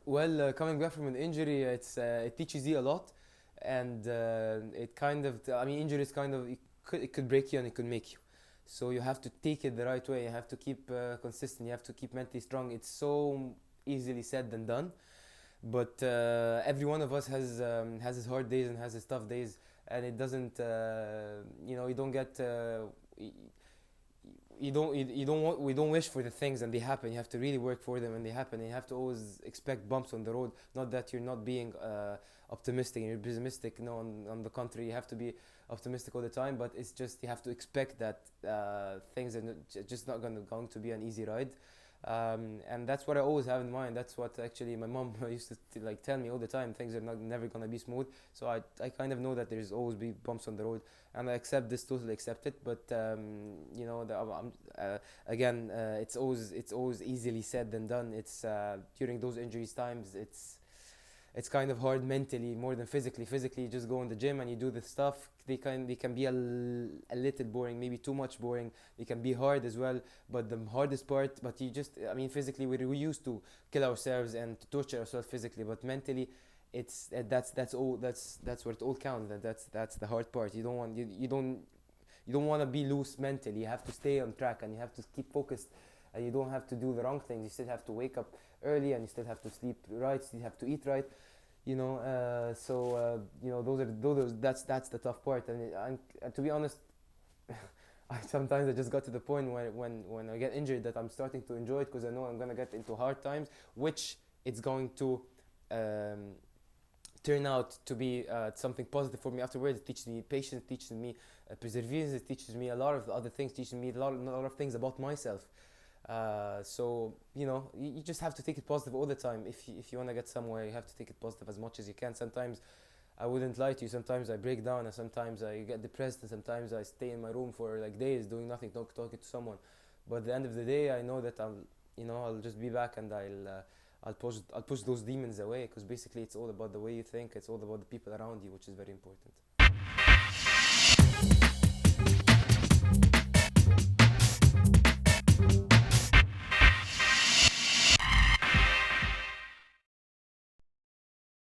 Well, coming back from an injury, it teaches you a lot, and it kind of, I mean, injuries kind of it could break you and it could make you. So you have to take it the right way. You have to keep consistent. You have to keep mentally strong. It's so easily said than done, but every one of us has his hard days and has his tough days, and it doesn't, you don't get. You don't want we don't wish for the things and they happen. You have to really work for them and they happen, and you have to always expect bumps on the road. Not that you're not being optimistic and you're pessimistic, no, on the contrary, you have to be optimistic all the time, but it's just you have to expect that things are just not going to be an easy ride. And that's what I always have in mind. That's what actually my mom used to like tell me all the time. Things are not never gonna be smooth. So I kind of know that there's always be bumps on the road, and I accept this, totally accept it. But again, it's always easily said than done. It's during those injuries times, it's kind of hard mentally more than physically. Physically, you just go in the gym and you do the stuff. They can be a little boring, maybe too much boring. They can be hard as well. But the hardest part, but you just, I mean, physically we used to kill ourselves and to torture ourselves physically, but mentally, that's all. That's where it all counts. That's the hard part. You don't want to be loose mentally. You have to stay on track and you have to keep focused. And you don't have to do the wrong things. You still have to wake up early and you still have to sleep right. You have to eat right. That's the tough part. And to be honest, I just got to the point when I get injured that I'm starting to enjoy it because I know I'm gonna get into hard times, which it's going to um, turn out to be something positive for me afterwards. It teaches me patience, teaches me perseverance, it teaches me a lot of other things, teaches me a lot of things about myself. So you just have to take it positive all the time. If you want to get somewhere, you have to take it positive as much as you can. Sometimes I wouldn't lie to you. Sometimes I break down, and sometimes I get depressed, and sometimes I stay in my room for like days doing nothing, not talking to someone. But at the end of the day, I know that I'll just be back, and I'll push those demons away. Because basically, it's all about the way you think. It's all about the people around you, which is very important.